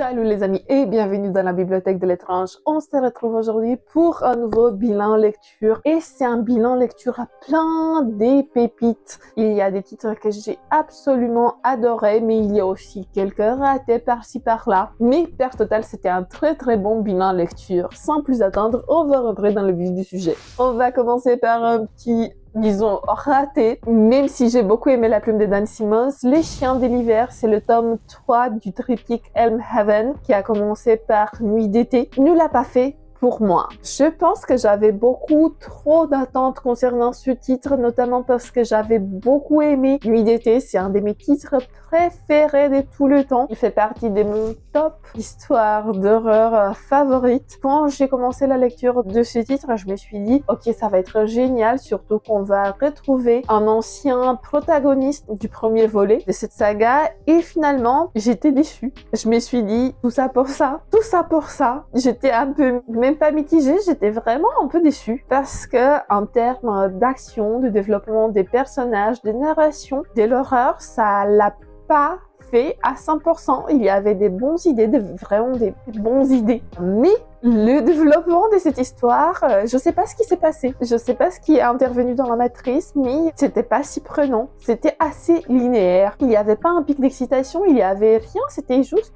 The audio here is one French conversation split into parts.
Salut les amis et bienvenue dans la bibliothèque de l'étrange. On se retrouve aujourd'hui pour un nouveau bilan lecture et c'est un bilan lecture à plein des pépites. Il y a des titres que j'ai absolument adorés mais il y a aussi quelques ratés par-ci par-là. Mais per total c'était un très bon bilan lecture. Sans plus attendre, on va rentrer dans le vif du sujet. On va commencer par un petit disons raté, même si j'ai beaucoup aimé La plume de Dan Simmons. Les chiens de l'hiver, c'est le tome 3 du triptyque Elmhaven qui a commencé par Nuit d'été. Ne l'a pas fait pour moi. Je pense que j'avais beaucoup trop d'attentes concernant ce titre, notamment parce que j'avais beaucoup aimé Nuit d'été. C'est un de mes titres préférés de tout le temps. Il fait partie de mon top histoire d'horreur favorite. Quand j'ai commencé la lecture de ce titre, je me suis dit, ok, ça va être génial, surtout qu'on va retrouver un ancien protagoniste du premier volet de cette saga. Et finalement, j'étais déçue. Je me suis dit, tout ça pour ça, tout ça pour ça. J'étais un peu, même pas mitigée, j'étais vraiment un peu déçue. Parce que, en termes d'action, de développement des personnages, de narration, de l'horreur, ça l'a pas fait à 100%. Il y avait des bonnes idées, vraiment des bonnes idées. Mais le développement de cette histoire, je sais pas ce qui s'est passé. Je sais pas ce qui est intervenu dans la matrice, mais c'était pas si prenant. C'était assez linéaire. Il y avait pas un pic d'excitation, il y avait rien, c'était juste...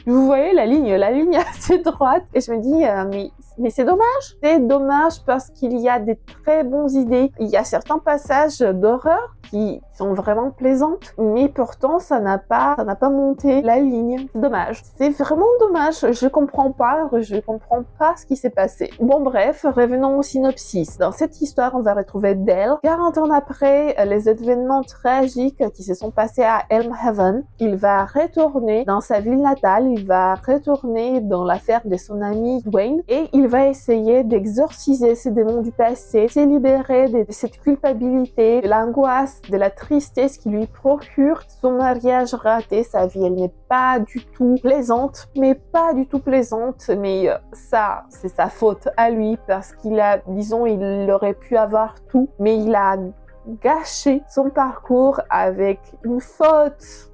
Vous voyez la ligne assez droite. Et je me dis, mais c'est dommage. C'est dommage parce qu'il y a des très bonnes idées. Il y a certains passages d'horreur qui sont vraiment plaisantes, mais pourtant ça n'a pas monté la ligne. C'est dommage. C'est vraiment dommage. Je comprends pas ce qui s'est passé. Bon bref, revenons au synopsis. Dans cette histoire, on va retrouver Dale. 40 ans après les événements tragiques qui se sont passés à Elmhaven, il va retourner dans sa ville natale, il va retourner dans l'affaire de son ami Dwayne et il va essayer d'exorciser ses démons du passé, se libérer de cette culpabilité, de l'angoisse, de la tristesse qui lui procure son mariage raté. Sa vie, elle n'est pas du tout plaisante, mais ça, c'est sa faute à lui parce qu'il a, disons, il aurait pu avoir tout, mais il a gâché son parcours avec une faute.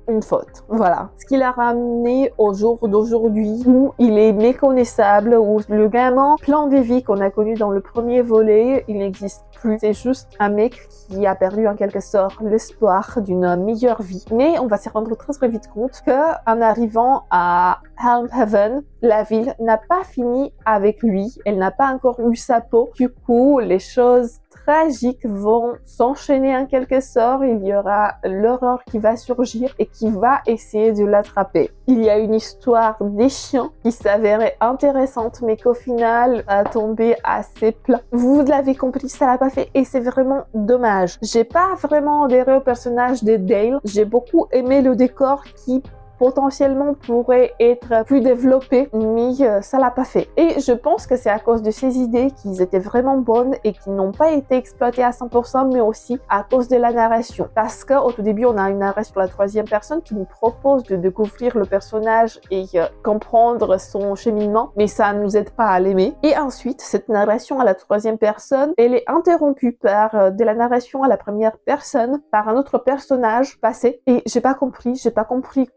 Voilà. Ce qui l'a ramené au jour d'aujourd'hui où il est méconnaissable, où le gamin plein de vie qu'on a connu dans le premier volet, il n'existe plus. C'est juste un mec qui a perdu en quelque sorte l'espoir d'une meilleure vie. Mais on va se rendre très vite compte que en arrivant à Elmhaven, la ville n'a pas fini avec lui. Elle n'a pas encore eu sa peau. Du coup, les choses tragiques vont s'enchaîner en quelque sorte. Il y aura l'horreur qui va surgir et qui va essayer de l'attraper. Il y a une histoire des chiens qui s'avérait intéressante mais qu'au final a tombé assez plat. Vous l'avez compris, ça l'a pas fait et c'est vraiment dommage. J'ai pas vraiment adhéré au personnage de Dale. J'ai beaucoup aimé le décor qui potentiellement pourrait être plus développé, mais ça l'a pas fait. Et je pense que c'est à cause de ces idées qui étaient vraiment bonnes et qui n'ont pas été exploitées à 100%, mais aussi à cause de la narration. Parce qu'au tout début, on a une narration à la troisième personne qui nous propose de découvrir le personnage et comprendre son cheminement, mais ça ne nous aide pas à l'aimer. Et ensuite, cette narration à la troisième personne, elle est interrompue par de la narration à la première personne, par un autre personnage passé. Et j'ai pas compris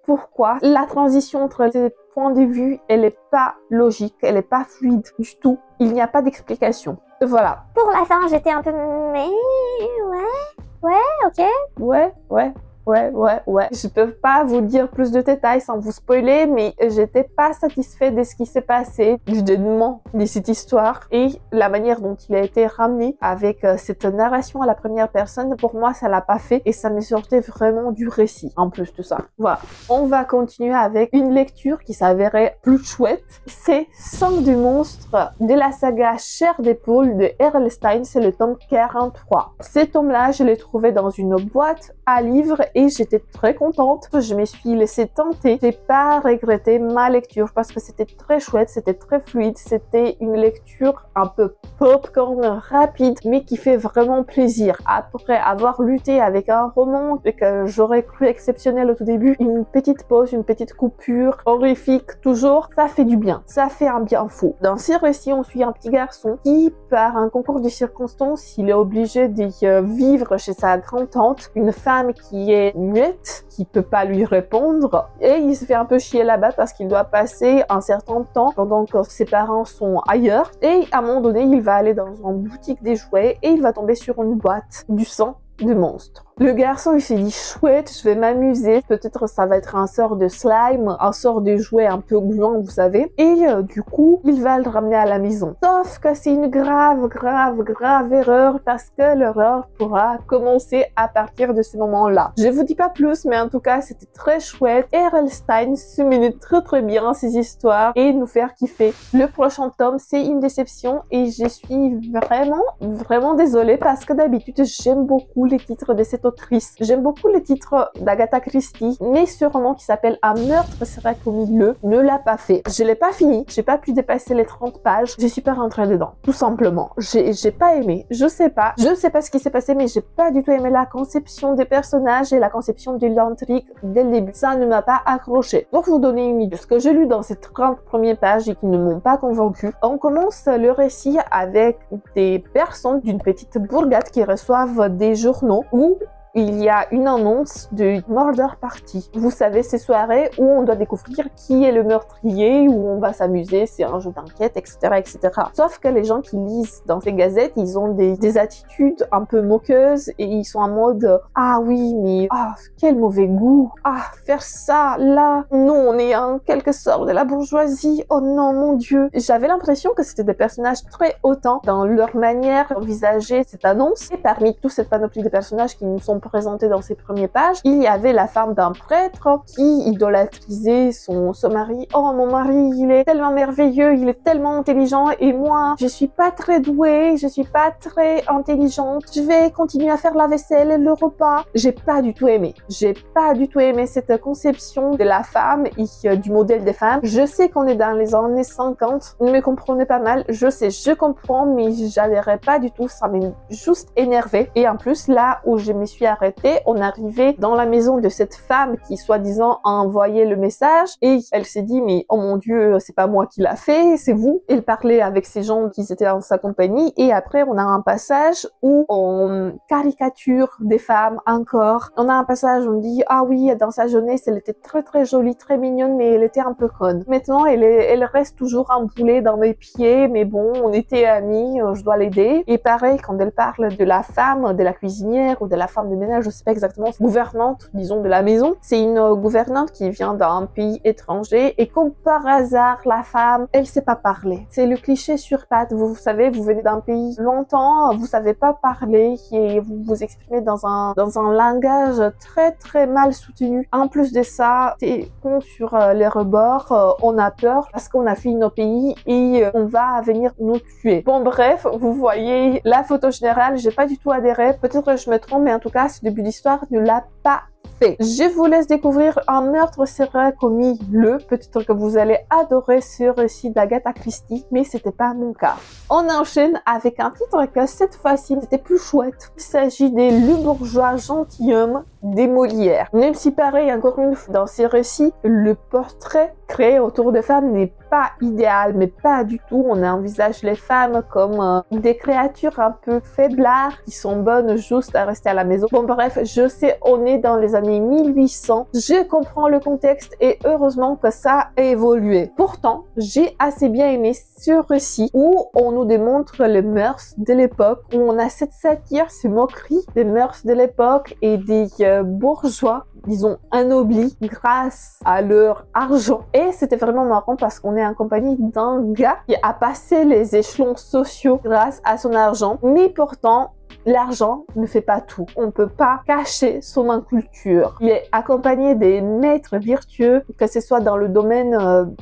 pourquoi. La transition entre ces points de vue, elle est pas logique, elle est pas fluide du tout. Il n'y a pas d'explication. Voilà. Pour la fin, j'étais un peu... Mais... Ouais, ok. Ouais. Je peux pas vous dire plus de détails sans vous spoiler, mais j'étais pas satisfaite de ce qui s'est passé, du dénouement de cette histoire et la manière dont il a été ramené avec cette narration à la première personne. Pour moi, ça l'a pas fait et ça me sortait vraiment du récit en plus de ça. Voilà. On va continuer avec une lecture qui s'avérait plus chouette. C'est Sang du monstre de la saga Chair d'épaule de R.L. Stine. C'est le tome 43. Ce tome-là, je l'ai trouvé dans une boîte à livres et j'étais très contente. Je me suis laissée tenter. J'ai pas regretté ma lecture parce que c'était très chouette, c'était très fluide, c'était une lecture un peu popcorn rapide mais qui fait vraiment plaisir. Après avoir lutté avec un roman que j'aurais cru exceptionnel au tout début, une petite pause, une petite coupure horrifique toujours, ça fait du bien. Ça fait un bien fou. Dans ce récit, on suit un petit garçon qui, par un concours de circonstances, il est obligé de vivre chez sa grand-tante, une femme qui est est muette, qui peut pas lui répondre, et il se fait un peu chier là-bas parce qu'il doit passer un certain temps pendant que ses parents sont ailleurs, et à un moment donné, il va aller dans une boutique des jouets et il va tomber sur une boîte du sang de monstre. Le garçon, il s'est dit chouette, je vais m'amuser, peut-être ça va être un sort de slime, un sort de jouet un peu gluant, vous savez, et du coup, il va le ramener à la maison. Sauf que c'est une grave erreur parce que l'horreur pourra commencer à partir de ce moment-là. Je vous dis pas plus, mais en tout cas, c'était très chouette. R.L. Stine se mène très bien ces histoires et nous faire kiffer. Le prochain tome, c'est une déception et je suis vraiment désolée parce que d'habitude, j'aime beaucoup les titres de cette autrice. J'aime beaucoup les titres d'Agatha Christie, mais ce roman qui s'appelle Un meurtre sera commis le ne l'a pas fait. Je l'ai pas fini, j'ai pas pu dépasser les 30 pages, je suis pas rentrée dedans, tout simplement. J'ai pas aimé, je sais pas ce qui s'est passé, mais j'ai pas du tout aimé la conception des personnages et la conception de l'intrigue dès le début. Ça ne m'a pas accroché. Pour vous donner une idée de ce que j'ai lu dans ces 30 premières pages et qui ne m'ont pas convaincu, on commence le récit avec des personnes d'une petite bourgade qui reçoivent des journaux où il y a une annonce de Murder Party. Vous savez, ces soirées où on doit découvrir qui est le meurtrier, où on va s'amuser, c'est un jeu d'enquête, etc., etc. Sauf que les gens qui lisent dans ces gazettes, ils ont des attitudes un peu moqueuses et ils sont en mode « Ah oui, mais quel mauvais goût! Ah, faire ça, là! Nous, on est en quelque sorte de la bourgeoisie! Oh non, mon Dieu! » J'avais l'impression que c'était des personnages très hautains dans leur manière d'envisager cette annonce. Et parmi toute cette panoplie de personnages qui nous sont présentés dans ces premières pages, il y avait la femme d'un prêtre qui idolâtrisait son mari. Oh, mon mari, il est tellement merveilleux, il est tellement intelligent et moi, je suis pas très douée, je suis pas très intelligente, je vais continuer à faire la vaisselle et le repas. J'ai pas du tout aimé. J'ai pas du tout aimé cette conception de la femme et du modèle des femmes. Je sais qu'on est dans les années 50, vous me comprenez pas mal, je sais, je comprends, mais j'adhérais pas du tout, ça m'a juste énervé. Et en plus, là où je me suis arrêtée, on arrivait dans la maison de cette femme qui soi-disant a envoyé le message et elle s'est dit mais oh mon Dieu, c'est pas moi qui l'a fait, c'est vous. Elle parlait avec ces gens qui étaient dans sa compagnie et après on a un passage où on caricature des femmes encore. On a un passage où on dit ah oui, dans sa jeunesse elle était très jolie, très mignonne mais elle était un peu conne. Maintenant elle reste toujours emboulée dans mes pieds mais bon, on était amis, je dois l'aider. Et pareil quand elle parle de la femme, de la cuisinière ou de la femme de ménage, je sais pas exactement, gouvernante, disons, de la maison. C'est une gouvernante qui vient d'un pays étranger et comme par hasard, la femme, elle sait pas parler. C'est le cliché sur pattes. Vous savez, vous venez d'un pays longtemps, vous savez pas parler et vous vous exprimez dans un langage très mal soutenu. En plus de ça, c'est con sur les rebords, on a peur parce qu'on a fui nos pays et on va venir nous tuer. Bon bref, vous voyez la photo générale, j'ai pas du tout adhéré. Peut-être que je me trompe, mais en tout cas, ce début d'histoire ne l'a pas fait. Je vous laisse découvrir Un meurtre sera commis le. Peut-être que vous allez adorer ce récit d'Agatha Christie, mais c'était pas mon cas. On enchaîne avec un titre que cette fois-ci c'était plus chouette. Il s'agit des Le bourgeois gentilhomme des Molières. Même si pareil, encore une fois, dans ces récits, le portrait créé autour des femmes n'est pas idéal, mais pas du tout. On envisage les femmes comme des créatures un peu faiblards qui sont bonnes juste à rester à la maison. Bon bref, je sais, on est dans les années 1800. Je comprends le contexte et heureusement que ça a évolué. Pourtant, j'ai assez bien aimé ce récit où on nous démontre les mœurs de l'époque, où on a cette satire, ces moqueries des mœurs de l'époque et des bourgeois, disons, anoblis grâce à leur argent. Et c'était vraiment marrant parce qu'on est en compagnie d'un gars qui a passé les échelons sociaux grâce à son argent, mais pourtant, l'argent ne fait pas tout. On ne peut pas cacher son inculture. Il est accompagné des maîtres vertueux, que ce soit dans le domaine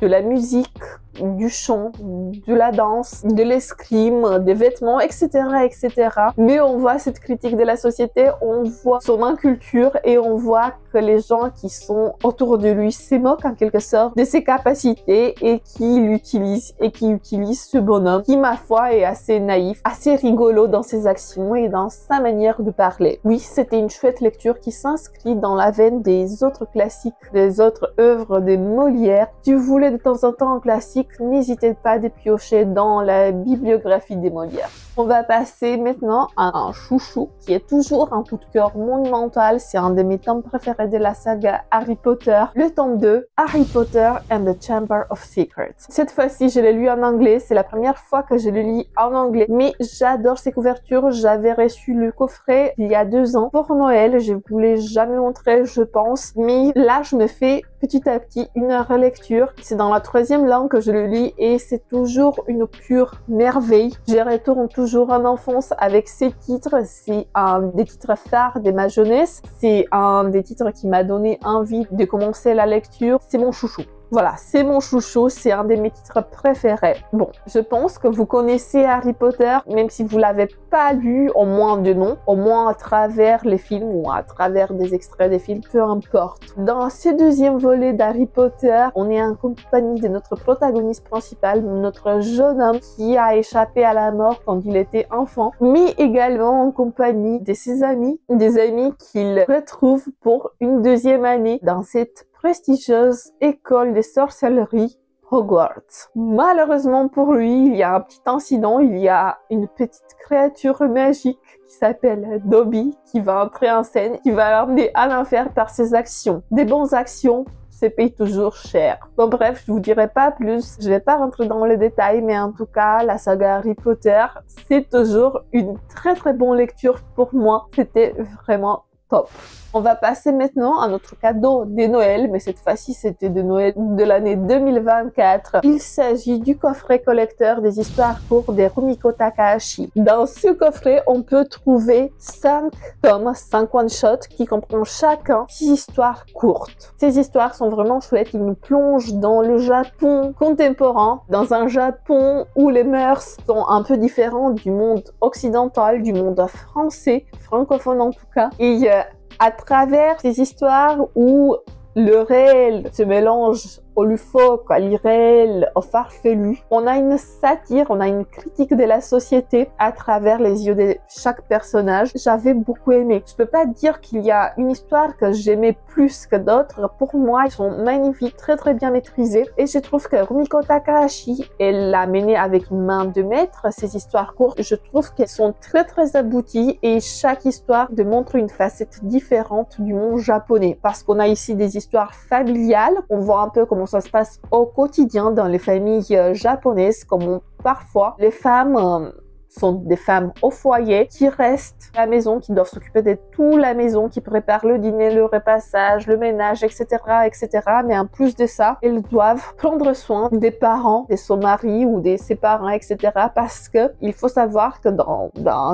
de la musique, du chant, de la danse, de l'escrime, des vêtements, etc., etc. Mais on voit cette critique de la société, on voit son inculture et on voit que les gens qui sont autour de lui se moquent en quelque sorte de ses capacités et qui l'utilisent et qui utilisent ce bonhomme qui, ma foi, est assez naïf, assez rigolo dans ses actions et dans sa manière de parler. Oui, c'était une chouette lecture qui s'inscrit dans la veine des autres classiques, des autres œuvres de Molière. Si vous voulez de temps en temps un classique, n'hésitez pas à piocher dans la bibliographie des Molières. On va passer maintenant à un chouchou qui est toujours un coup de cœur monumental. C'est un de mes tomes préférés de la saga Harry Potter. Le tome 2, Harry Potter and the Chamber of Secrets. Cette fois-ci, je l'ai lu en anglais. C'est la première fois que je le lis en anglais. Mais j'adore ces couvertures. J'avais reçu le coffret il y a 2 ans pour Noël. Je ne vous l'ai jamais montré, je pense. Mais là, je me fais petit à petit une relecture. C'est dans la 3e langue que je le lis et c'est toujours une pure merveille. Je retourne toujours en enfance avec ces titres. C'est un des titres phares de ma jeunesse. C'est un des titres qui m'a donné envie de commencer la lecture. C'est mon chouchou. Voilà, c'est mon chouchou, c'est un de mes titres préférés. Bon, je pense que vous connaissez Harry Potter, même si vous l'avez pas lu, au moins de nom, au moins à travers les films ou à travers des extraits des films, peu importe. Dans ce 2e volet d'Harry Potter, on est en compagnie de notre protagoniste principal, notre jeune homme qui a échappé à la mort quand il était enfant, mais également en compagnie de ses amis, des amis qu'il retrouve pour une 2e année dans cette prestigieuse école de sorcellerie Hogwarts. Malheureusement pour lui, il y a un petit incident, il y a une petite créature magique qui s'appelle Dobby qui va entrer en scène, qui va l'emmener à l'enfer par ses actions. Des bonnes actions se payent toujours cher. Bon bref, je vous dirai pas plus, je vais pas rentrer dans les détails, mais en tout cas, la saga Harry Potter, c'est toujours une très bonne lecture pour moi. C'était vraiment top. On va passer maintenant à notre cadeau de Noël, mais cette fois-ci c'était de Noël de l'année 2024. Il s'agit du coffret collecteur des histoires courtes de Rumiko Takahashi. Dans ce coffret, on peut trouver 5 tomes, 5 one-shots qui comprennent chacun 6 histoires courtes. Ces histoires sont vraiment chouettes, ils nous plongent dans le Japon contemporain, dans un Japon où les mœurs sont un peu différentes du monde occidental, du monde français, francophone en tout cas. Et à travers ces histoires où le réel se mélange au loufoque, à l'irréel, au farfelu. On a une satire, on a une critique de la société à travers les yeux de chaque personnage. J'avais beaucoup aimé. Je peux pas dire qu'il y a une histoire que j'aimais plus que d'autres. Pour moi, ils sont magnifiques, très bien maîtrisés. Et je trouve que Rumiko Takahashi, elle l'a mené avec une main de maître, ces histoires courtes. Je trouve qu'elles sont très abouties et chaque histoire démontre une facette différente du monde japonais. Parce qu'on a ici des histoires familiales. On voit un peu comment ça se passe au quotidien dans les familles japonaises, comme parfois les femmes sont des femmes au foyer qui restent à la maison, qui doivent s'occuper de toute la maison, qui préparent le dîner, le repassage, le ménage, etc., etc. Mais en plus de ça, elles doivent prendre soin des parents, de son mari ou de ses parents, etc. Parce que il faut savoir que dans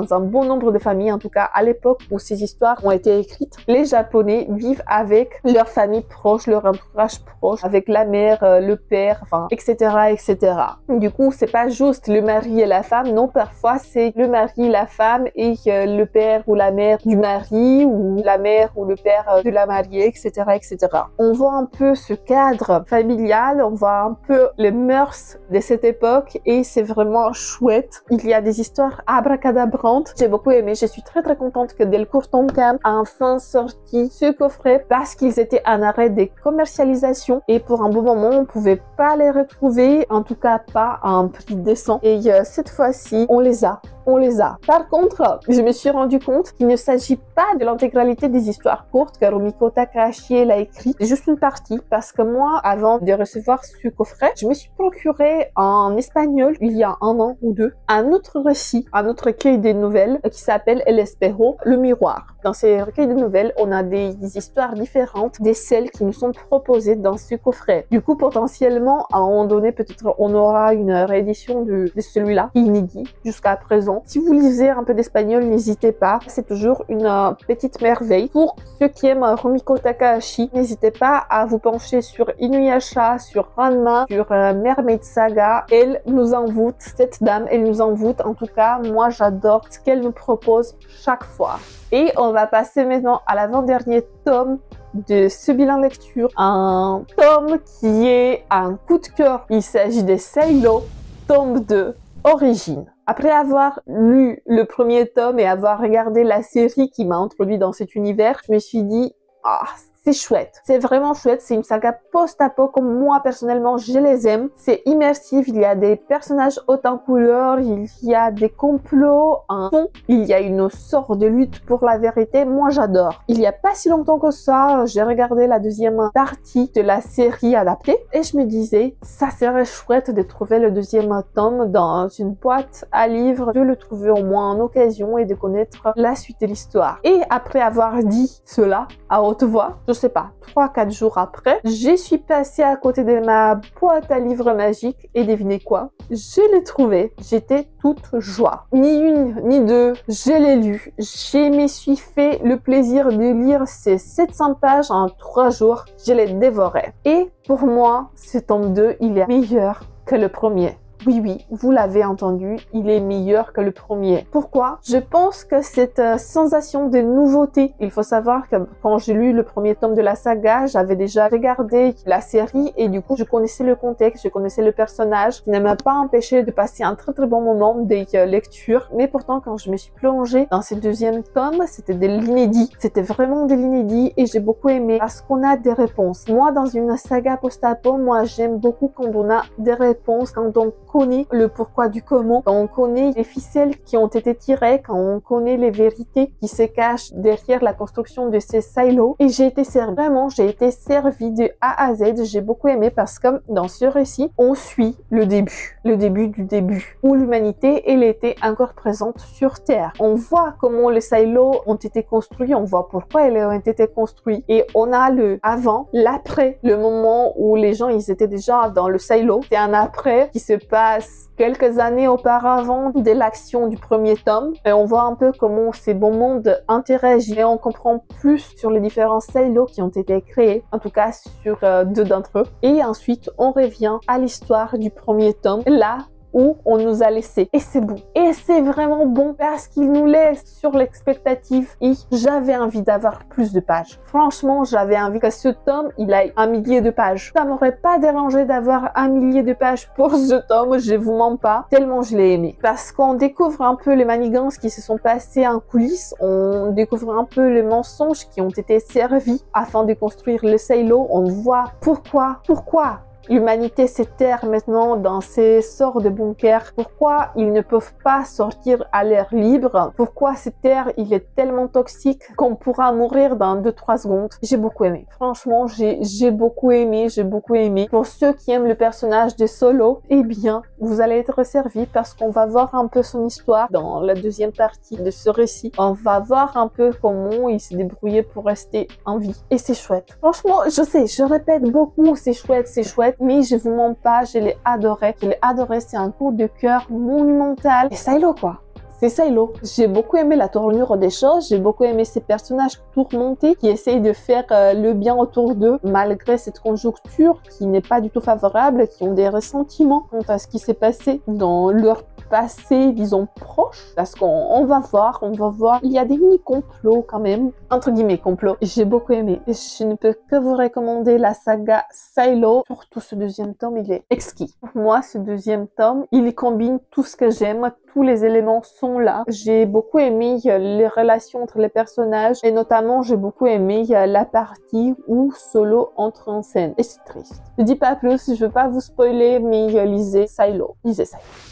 un bon nombre de familles, en tout cas à l'époque où ces histoires ont été écrites, les Japonais vivent avec leur famille proche, leur entourage proche, avec la mère, le père, enfin, etc., etc. Du coup, c'est pas juste le mari et la femme, non, parfois c'est le mari, la femme et le père ou la mère du mari ou la mère ou le père de la mariée, etc., etc. On voit un peu ce cadre familial, on voit un peu les mœurs de cette époque et c'est vraiment chouette. Il y a des histoires abracadabrantes. J'ai beaucoup aimé. Je suis très contente que Delcourt Tonkam a enfin sorti ce coffret parce qu'ils étaient en arrêt de commercialisation et pour un bon moment, on pouvait pas les retrouver, en tout cas pas à un prix décent. Et cette fois-ci, on les a. Par contre, je me suis rendu compte qu'il ne s'agit pas de l'intégralité des histoires courtes que Rumiko Takahashi l'a écrit. C'est juste une partie parce que moi, avant de recevoir ce coffret, je me suis procuré en espagnol, il y a 1 an ou 2, un autre récit, un autre recueil de nouvelles qui s'appelle El Espejo, le miroir. Dans ces recueils de nouvelles, on a des histoires différentes de celles qui nous sont proposées dans ce coffret. Du coup, potentiellement, à un moment donné, peut-être on aura une réédition de celui-là, inédit jusqu'à présent. Si vous lisez un peu d'espagnol, n'hésitez pas. C'est toujours une petite merveille. Pour ceux qui aiment Rumiko Takahashi, n'hésitez pas à vous pencher sur Inuyasha, sur Ranma, sur Mermaid Saga. Elle nous envoûte, cette dame, elle nous envoûte. En tout cas, moi, j'adore ce qu'elle nous propose chaque fois. Et on va passer maintenant à l'avant-dernier tome de ce bilan lecture. Un tome qui est un coup de cœur. Il s'agit de Seylo, tome 2, Origine. Après avoir lu le premier tome et avoir regardé la série qui m'a introduit dans cet univers, je me suis dit, c'est chouette. C'est vraiment chouette. C'est une saga post-apo comme moi personnellement je les aime. C'est immersif. Il y a des personnages haute en couleur. Il y a des complots en fond. Il y a une sorte de lutte pour la vérité. Moi j'adore. Il y a pas si longtemps que ça, j'ai regardé la deuxième partie de la série adaptée et je me disais ça serait chouette de trouver le deuxième tome dans une boîte à livres, de le trouver au moins en occasion et de connaître la suite de l'histoire. Et après avoir dit cela à haute voix, je sais pas, 3-4 jours après, je suis passée à côté de ma boîte à livres magique et devinez quoi? Je l'ai trouvé. J'étais toute joie. Ni une, ni deux, je l'ai lu. Je me suis fait le plaisir de lire ces 700 pages en 3 jours. Je l'ai dévoré. Et pour moi, ce tome 2, il est meilleur que le premier. Oui, oui, vous l'avez entendu, il est meilleur que le premier. Pourquoi? Je pense que cette sensation de nouveauté, il faut savoir que quand j'ai lu le premier tome de la saga, j'avais déjà regardé la série et du coup, je connaissais le contexte, je connaissais le personnage, qui ne m'a pas empêché de passer un très très bon moment de lecture. Mais pourtant, quand je me suis plongée dans ce deuxième tome, c'était de l'inédit. C'était vraiment de l'inédit et j'ai beaucoup aimé parce qu'on a des réponses. Moi, dans une saga post-apo, moi, j'aime beaucoup quand on a des réponses, quand on connaît le pourquoi du comment, quand on connaît les ficelles qui ont été tirées, quand on connaît les vérités qui se cachent derrière la construction de ces silos. Et j'ai été servie, vraiment, j'ai été servie de A à Z. J'ai beaucoup aimé parce que dans ce récit, on suit le début du début, où l'humanité, elle était encore présente sur Terre. On voit comment les silos ont été construits, on voit pourquoi ils ont été construits, et on a le avant, l'après, le moment où les gens, ils étaient déjà dans le silo. C'est un après qui se passe quelques années auparavant de l'action du premier tome et on voit un peu comment ces bons mondes interagissent et on comprend plus sur les différents silos qui ont été créés, en tout cas sur 2 d'entre eux. Et ensuite, on revient à l'histoire du premier tome, là où on nous a laissé. Et c'est bon. Et c'est vraiment bon parce qu'il nous laisse sur l'expectative et j'avais envie d'avoir plus de pages. Franchement, j'avais envie que ce tome, il ait 1 millier de pages. Ça m'aurait pas dérangé d'avoir 1 millier de pages pour ce tome, je vous mens pas, tellement je l'ai aimé. Parce qu'on découvre un peu les manigances qui se sont passées en coulisses, on découvre un peu les mensonges qui ont été servis afin de construire le silo, on voit pourquoi l'humanité s'éterre maintenant dans ces sortes de bunkers. Pourquoi ils ne peuvent pas sortir à l'air libre? Pourquoi cette terre, il est tellement toxique qu'on pourra mourir dans 2-3 secondes? J'ai beaucoup aimé. Franchement, j'ai beaucoup aimé. Pour ceux qui aiment le personnage de Solo, eh bien, vous allez être servis parce qu'on va voir un peu son histoire dans la deuxième partie de ce récit. On va voir un peu comment il s'est débrouillé pour rester en vie. Et c'est chouette. Franchement, je sais, je répète beaucoup, c'est chouette, mais je vous mens pas, je l'ai adoré. C'est un coup de cœur monumental. Et Silo, quoi. C'est Silo. J'ai beaucoup aimé la tournure des choses, j'ai beaucoup aimé ces personnages tourmentés qui essayent de faire le bien autour d'eux malgré cette conjoncture qui n'est pas du tout favorable, qui ont des ressentiments quant à ce qui s'est passé dans leur passé, disons, proche. Parce qu'on va voir, il y a des mini-complots quand même, entre guillemets complots. J'ai beaucoup aimé. Je ne peux que vous recommander la saga Silo. Surtout ce deuxième tome, il est exquis. Pour moi, ce deuxième tome, il combine tout ce que j'aime, tous les éléments sont là. J'ai beaucoup aimé les relations entre les personnages et notamment j'ai beaucoup aimé la partie où Solo entre en scène. Et c'est triste. Je dis pas plus, je veux pas vous spoiler, mais lisez Silo.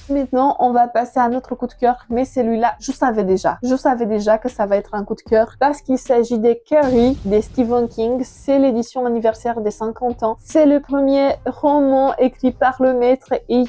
Maintenant, on va passer à notre coup de cœur, mais celui-là, je savais déjà que ça va être un coup de cœur parce qu'il s'agit de Carrie de Stephen King. C'est l'édition anniversaire des 50 ans. C'est le premier roman écrit par le maître et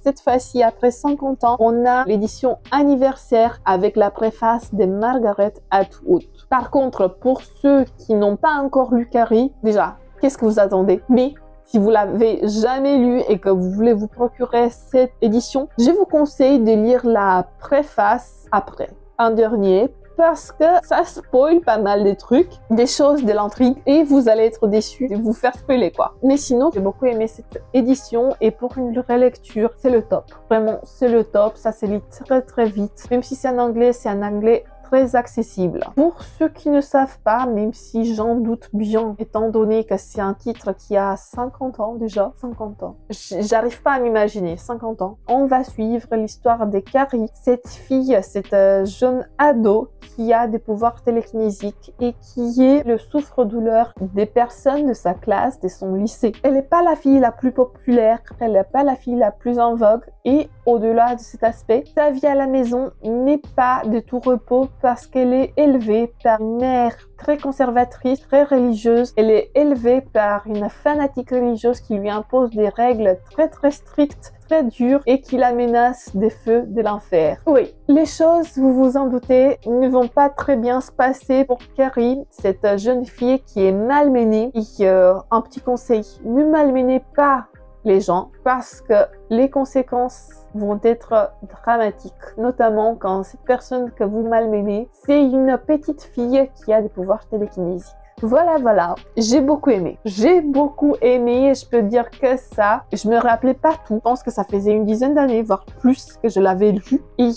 cette fois-ci, après 50 ans, on a l'édition anniversaire avec la préface de Margaret Atwood. Par contre, pour ceux qui n'ont pas encore lu Carrie, déjà, qu'est-ce que vous attendez? Mais si vous l'avez jamais lu et que vous voulez vous procurer cette édition, je vous conseille de lire la préface après, en dernier, parce que ça spoil pas mal des trucs, des choses de l'intrigue et vous allez être déçus de vous faire spoiler quoi. Mais sinon, j'ai beaucoup aimé cette édition et pour une relecture, c'est le top. Vraiment, c'est le top, ça se lit très très vite. Même si c'est en anglais très accessible. Pour ceux qui ne savent pas, même si j'en doute bien, étant donné que c'est un titre qui a 50 ans déjà, 50 ans, j'arrive pas à m'imaginer, 50 ans. On va suivre l'histoire de Carrie, cette fille, cette jeune ado qui a des pouvoirs télékinésiques et qui est le souffre-douleur des personnes de sa classe, de son lycée. Elle n'est pas la fille la plus populaire, elle n'est pas la fille la plus en vogue et au-delà de cet aspect, sa vie à la maison n'est pas de tout repos parce qu'elle est élevée par une mère très conservatrice, très religieuse. Elle est élevée par une fanatique religieuse qui lui impose des règles très strictes, très dures et qui la menace des feux de l'enfer. Oui, les choses, vous vous en doutez, ne vont pas très bien se passer pour Carrie, cette jeune fille qui est malmenée. Et un petit conseil, ne malmenez pas les gens parce que les conséquences vont être dramatiques, notamment quand cette personne que vous malmenez, c'est une petite fille qui a des pouvoirs télékinésiques. Voilà, j'ai beaucoup aimé. J'ai beaucoup aimé et je peux dire que ça, je me rappelais pas tout. Je pense que ça faisait une dizaine d'années, voire plus, que je l'avais lu. Et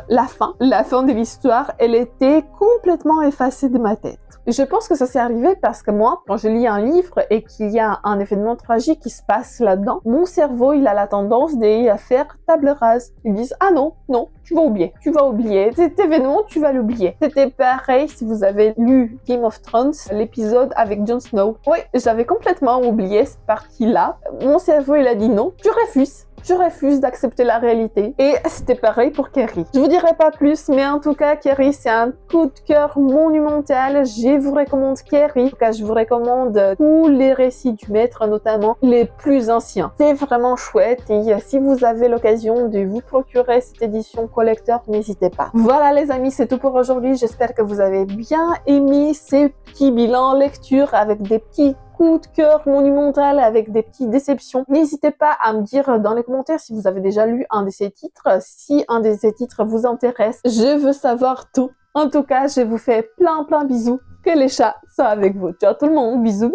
la fin de l'histoire, elle était complètement effacée de ma tête. Je pense que ça s'est arrivé parce que moi, quand je lis un livre et qu'il y a un événement tragique qui se passe là-dedans, mon cerveau, il a la tendance de faire table rase. Ils disent « Ah non, tu vas oublier. Cet événement, tu vas l'oublier. » C'était pareil si vous avez lu Game of Thrones, l'épisode avec Jon Snow. Oui, j'avais complètement oublié cette partie-là. Mon cerveau, il a dit non, je refuse d'accepter la réalité. Et c'était pareil pour Carrie. Je vous dirai pas plus, mais en tout cas, Carrie, c'est un coup de cœur monumental. Je vous recommande Carrie. En tout cas, je vous recommande tous les récits du maître, notamment les plus anciens. C'est vraiment chouette et si vous avez l'occasion de vous procurer cette édition collector, n'hésitez pas. Voilà les amis, c'est tout pour aujourd'hui. J'espère que vous avez bien aimé ces petits bilans lecture avec des petits coup de cœur monumental avec des petites déceptions. N'hésitez pas à me dire dans les commentaires si vous avez déjà lu un de ces titres, si un de ces titres vous intéresse. Je veux savoir tout. En tout cas, je vous fais plein bisous. Que les chats soient avec vous. Ciao tout le monde. Bisous.